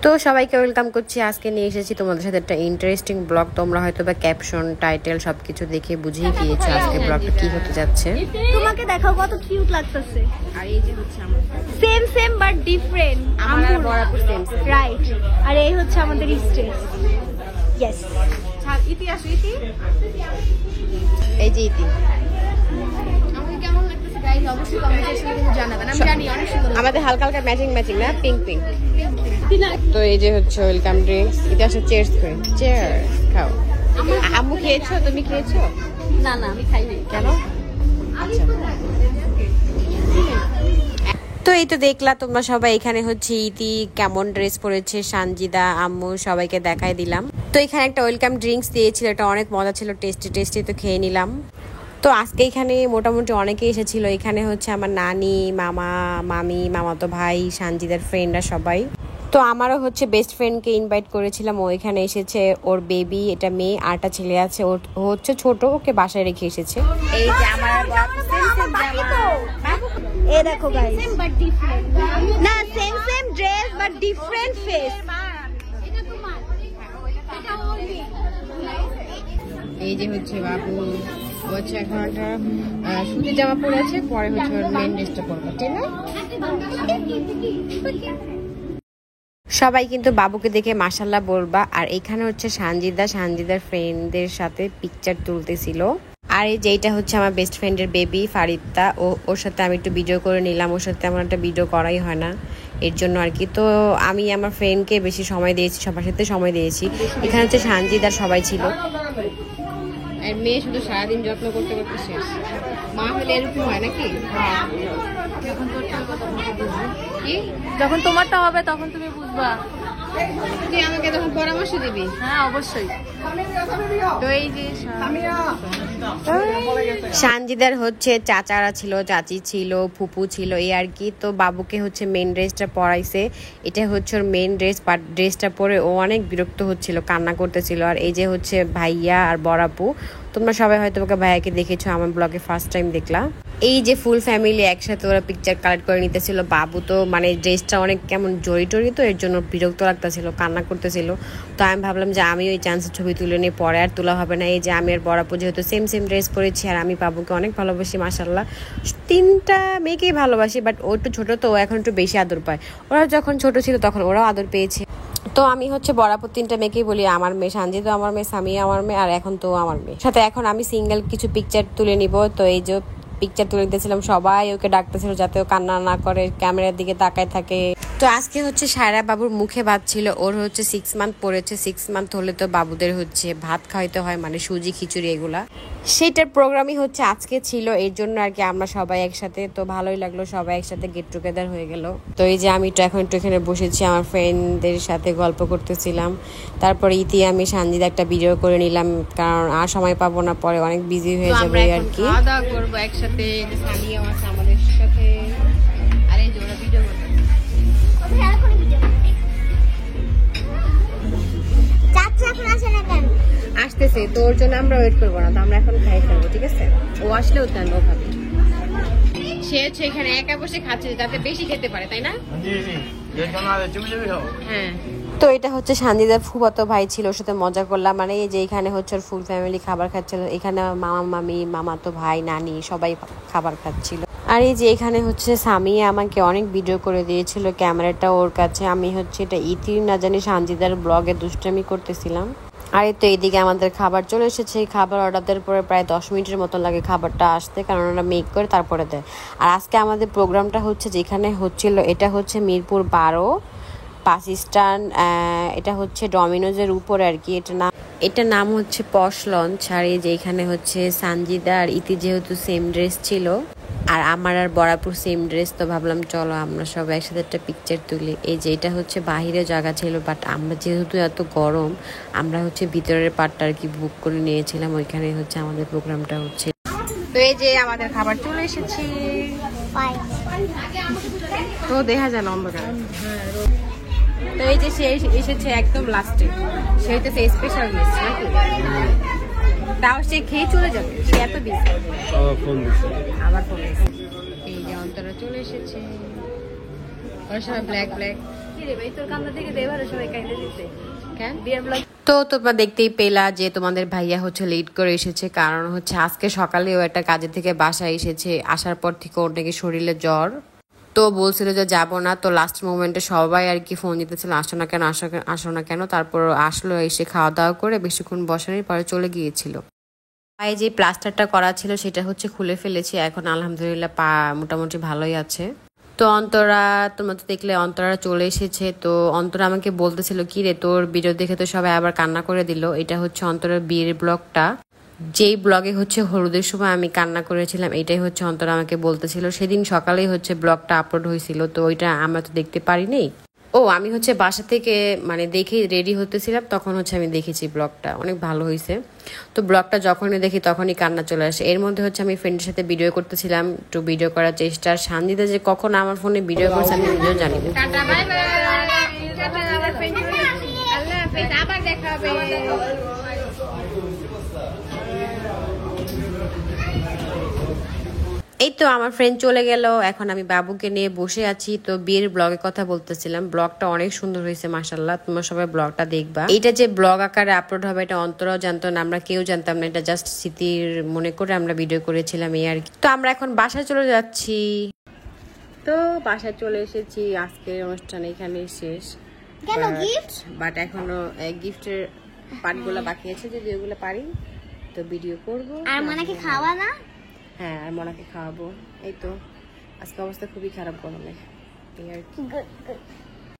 তো সবাইকে ওয়েলকাম করছি। আজকে নিয়ে এসেছি তোমাদের সাথে একটা ইন্টারেস্টিং ব্লগ। তোমরা হয়তো বা ক্যাপশন টাইটেল সবকিছু দেখে বুঝেই গিয়েছো আজকে ব্লগটা কি হতে যাচ্ছে। তোমাকে দেখাও কত কিউট লাগতেছে। আর এই যে হচ্ছে আমার সেম সেম বাট ডিফারেন্ট, আমার বরাবর সেম রাইট। আর এই হচ্ছে আমাদের স্টেজ। ইয়েস, ইতি আসো। ইতি এই যে ইতি কেমন লাগতেছে গাইস অবশ্যই কমেন্ট সেকশনে কিন্তু জানাবেন। আমি জানি অনেক সুন্দর আমাদের হালকা হালকা ম্যাচিং না, পিঙ্ক পিঙ্ক। তো এই যে হচ্ছে ওয়েলকাম ড্রিঙ্কস। এটা আসলে চিয়ার্স করে, চিয়ার্স খাও। আম্মু খেয়েছো? তুমি খেয়েছো? না না আমি খাইনি। কেন? আচ্ছা, তো এই তো দেখলা তোমরা সবাই। এখানে হচ্ছে ইতি কেমন ড্রেস পরেছে, সানজিদা, আম্মু সবাইকে দেখাই দিলাম। তো এখানে একটা ওয়েলকাম ড্রিঙ্কস দিয়েছিল, এটা অনেক মজা ছিল, টেস্টি তো খেয়ে নিলাম। তো আজকে এখানে মোটামুটি অনেকেই এসেছিল। এখানে হচ্ছে আমার নানি, মামা, মামি, মামাতো ভাই, সানজিদার ফ্রেন্ডরা সবাই। তো আমারও হচ্ছে বেস্ট ফ্রেন্ডকে ইনভাইট করেছিলাম, ও এখানে এসেছে। ওর বেবি, এটা মেয়ে, আরটা ছেলে আছে। ও হচ্ছে ছোট, ওকে বাসায় রেখে এসেছে। এই যে আমার এই দেখো গাইস, সেম বাট ডিফারেন্ট। না same same dress but different face. এটা তোমার, এটা ওর। এই যে হচ্ছে বাবু, ও হচ্ছে এখন একটা সুতির জামা পরে আছে, পরে হচ্ছে ওর মেন ড্রেসটা পরবে, ঠিক না? সবাই কিন্তু বাবুকে দেখে মাশাল্লাহ বলবা। আর এখানে হচ্ছে সানজিদার ফ্রেন্ডদের সাথে পিকচার তুলতেছিল। আর এই যেটা হচ্ছে আমার বেস্ট ফ্রেন্ডের বেবি ফারিদা, ওর সাথে আমি একটু ভিডিও করে নিলাম। ওর সাথে আমার একটা ভিডিও করাই হয় না, এর জন্য আর কি। তো আমি আমার ফ্রেন্ডকে বেশি সময় দিয়েছি, সবার সাথে সময় দিয়েছি। এখানে হচ্ছে সানজিদার সবাই ছিল। আর মেয়ে শুধু সারাদিন যত্ন করতে করতে শেষ। মা হলে এরকম হয় নাকি? যখন তোমারটা হবে তখন তুমি বুঝবা। তুই আমাকে তখন পরামর্শ দিবি। হ্যাঁ অবশ্যই। তো এই যে সানজিদার হচ্ছে চাচারা ছিল, চাচি ছিল, ফুপু ছিল, এই আর কি। তো বাবুকে হচ্ছে মেন ড্রেসটা পরাইছে। এটা হচ্ছে ওর মেন ড্রেস, বাট ড্রেসটা পরে ও অনেক বিরক্ত হচ্ছিল, কান্না করতেছিল। আর এই যে হচ্ছে ভাইয়া আর বড়াপু, তোমরা সবাই হয়তো ওকে ভাইয়াকে দেখেছো, আমার ব্লগে ফার্স্ট টাইম দেখলাম। এই যে ফুল ফ্যামিলি একসাথে ওরা পিকচার কালেক্ট করে নিতেছিল। বাবু তো মানে ড্রেসটা অনেক কেমন জড়ি তো এর জন্য বিরক্ত লাগতেছিল, কান্না করতেছিল। তো আমি ভাবলাম যে আমি ওই চান্সের ছবি তুলে নিয়ে পরে আর তোলা হবে না। এই যে আমি আর বড়াপু যেহেতু সেম সেম ড্রেস পরেছি, আর আমি বাবুকে অনেক ভালোবাসি মাশাল্লাহ। তিনটা মেয়েকেই ভালোবাসি, বাট ও একটু ছোট তো এখন একটু বেশি আদর পায়। ওরা যখন ছোট ছিল তখন ওরাও আদর পেয়েছে। তো আমি হচ্ছে বরাবর তিনটা মেয়েকেই বলি আমার মেয়ে, সানজিদা আমার মেয়ে, সামিয়া আমার মেয়ে, আর এখন তো আমার মেয়ে সাথে। এখন আমি সিঙ্গেল কিছু পিকচার তুলে নিব। তো এই যে পিকচার তুলে দিতেছিলাম, সবাই ওকে ডাকতেছিল যাতে ও কান্না না করে, ক্যামেরার দিকে তাকায় থাকে। তো আজকে হচ্ছে সায়রা বাবুর মুখে ভাত ছিল। ওর হচ্ছে 6 মান্থ পড়েছে। 6 মান্থ হলে তো বাবুদের হচ্ছে ভাত খাওয়াইতে হয়, মানে সুজি খিচুড়ি এগুলা। সেটার প্রোগ্রামই হচ্ছে আজকে ছিল, এর জন্য আর কি আমরা সবাই একসাথে। তো ভালোই লাগলো, সবাই একসাথে গেট টুগেদার হয়ে গেল। তো এই যে আমি তো এখন একটু এখানে বসেছি, আমার ফ্রেন্ডদের সাথে গল্প করতেছিলাম। তারপরে ইতি আমি সানজিদা একটা ভিডিও করে নিলাম, কারণ আর সময় পাবো না, পরে অনেক বিজি হয়ে যাবে আর কি। খাওয়া দাওয়া করবো একসাথে, সানিয়া আছে আমাদের সাথে। আর এই যে ওরা ভিডিও করবে, আসতেছে। তো ওর জন্য আমরা ওয়েট করবো না, তো আমরা এখন খাই ফেলবো, ঠিক আছে? ও আসলে ওটা ও খাবে। সে হচ্ছে এখানে একা বসে খাচ্ছে যাতে বেশি খেতে পারে, তাই না? হ্যাঁ। তো এটা হচ্ছে সানজিদার ফুফাতো ভাই ছিল, ওর সাথে মজা করলাম। মানে এই যে এখানে হচ্ছে ওর ফুল ফ্যামিলি খাবার খাচ্ছিল। এখানে মামা, মামি, মামাতো ভাই, নানি সবাই খাবার খাচ্ছিল। আর এই যে এখানে হচ্ছে সামিয়া আমাকে অনেক ভিডিও করে দিয়েছিল, ক্যামেরাটা ওর কাছে। আমি হচ্ছে এটা ইতি না জানি সানজিদার ব্লগে দুষ্টামি করতেছিলাম। আর এই তো এইদিকে আমাদের খাবার চলে এসেছে। খাবার অর্ডার দেওয়ার পরে প্রায় 10 মিনিটের মতন লাগে খাবারটা আসতে, কারণ ওরা মেক করে তারপরে দেয়। আর আজকে আমাদের প্রোগ্রামটা হচ্ছে যেখানে হচ্ছিল, এটা হচ্ছে মিরপুর 12 বাস স্ট্যান্ড। এটা হচ্ছে ডমিনোজের উপরে আর কি। এটা নাম হচ্ছে পশ লঞ্চ। আর এই যে এখানে হচ্ছে সানজিদা আর ইতি যেহেতু সেম ড্রেস ছিল, আর আমার আর বরাবর সেম ড্রেস, তো ভাবলাম চলো আমরা সবাই একসাথে একটা পিকচার তুলি। এই যে এটা হচ্ছে বাহিরে জায়গা ছিল, বাট আমরা যেহেতু এত গরম, আমরা হচ্ছে ভিতরের পার্টটা আর কি বুক করে নিয়েছিলাম। ওইখানে হচ্ছে আমাদের প্রোগ্রামটা হচ্ছে। তো এই যে আমাদের খাবার চলে এসেছে। তো দেখা যায় অন্ধকার। তো এই যে সে এসেছে একদম লাস্টে, সে হইতেছে স্পেশাল গেস্ট নাকি? তাও সে খেয়ে চলে যাবে, সে এত বেশি। আবার ফোন দিচ্ছে। এই যে অন্তরা চলে এসেছে, ওরা সবাই ব্ল্যাক ব্ল্যাক। রে ভাই, তোর কান্না থেকে দেবার সবাই কাইলে দিতে। কেন বিয়ের ব্লগ তো তোমরা দেখতেই পেলা যে তোমাদের ভাইয়া হচ্ছে লেট করে এসেছে, কারণ হচ্ছে আজকে সকালেও একটা কাজের থেকে বাসায় এসেছে, আসার পর থেকে ওর নাকি শরীরে জ্বর, তো বলছিল যে যাবো না। তো লাস্ট মোমেন্টে সবাই আর কি ফোন দিতেছিল আসো না কেন, আসো না কেন। তারপর আসলো, এসে খাওয়া দাওয়া করে বেশিক্ষণ বসানোর পরে চলে গিয়েছিল। পায়ে যে প্লাস্টারটা করা ছিল সেটা হচ্ছে খুলে ফেলেছি, এখন আলহামদুলিল্লাহ পা মোটামুটি ভালোই আছে। তো অন্তরা, তোমরা তো দেখলে অন্তরা চলে এসেছে। তো অন্তরা আমাকে বলতেছিল কি রে তোর ভিডিও দেখে তো সবাই আবার কান্না করে দিল। এটা হচ্ছে অন্তরার বিয়ের ব্লগটা, যেই ব্লগে হচ্ছে হলুদের সময় আমি কান্না করেছিলাম, এটাই হচ্ছে অন্তরা আমাকে বলতেছিল। সেদিন সকালেই হচ্ছে ব্লগটা আপলোড হয়েছিল, তো ওইটা আমরা তো দেখতে পারিনি। ও আমি হচ্ছে বাসা থেকে মানে দেখে রেডি হতেছিলাম, তখন হচ্ছে আমি দেখেছি ব্লগটা, অনেক ভালো হয়েছে। তো ব্লগটা যখনই দেখি তখনই কান্না চলে আসে। এর মধ্যে হচ্ছে আমি ফ্রেন্ডের সাথে ভিডিও করতেছিলাম, একটু ভিডিও করার চেষ্টা। আর শান্তিতে যে কখন আমার ফোনে ভিডিও করছে আমি নিজেও জানি না। টাটা বাই বাই, টাটা আবার ফ্রেন্ড আল্লাহ হাফেজ, আবার দেখা হবে। এই তো আমার ফ্রেন্ড চলে গেল, এখন আমি বাবুকে নিয়ে বসে আছি। তো বিয়ের ব্লগের কথা বলতেছিলাম, ব্লগটা অনেক সুন্দর হয়েছে মাশাআল্লাহ, তোমরা সবাই ব্লগটা দেখবা। এটা যে ব্লগ আকারে আপলোড হবে এটা অন্তরাও জানতো না, আমরা কেউ জানতাম না, এটা জাস্ট স্মৃতির মনে করে আমরা ভিডিও করেছিলাম এই আর কি। তো আমরা এখন বাসায় চলে যাচ্ছি। তো বাসায় চলে এসেছি, আজকের অনুষ্ঠান এখানে শেষ। কেন গিফট? বাট এখনো গিফটের পার্টগুলো বাকি আছে, যদি ওগুলো পারি তো ভিডিও করবো। আর মানাকে খাওয়া না? হ্যাঁ, আর মনাকে খাওয়াবো। এই তো আজকে অবস্থা খুবই খারাপ গরমে, এই আর কি। Good good.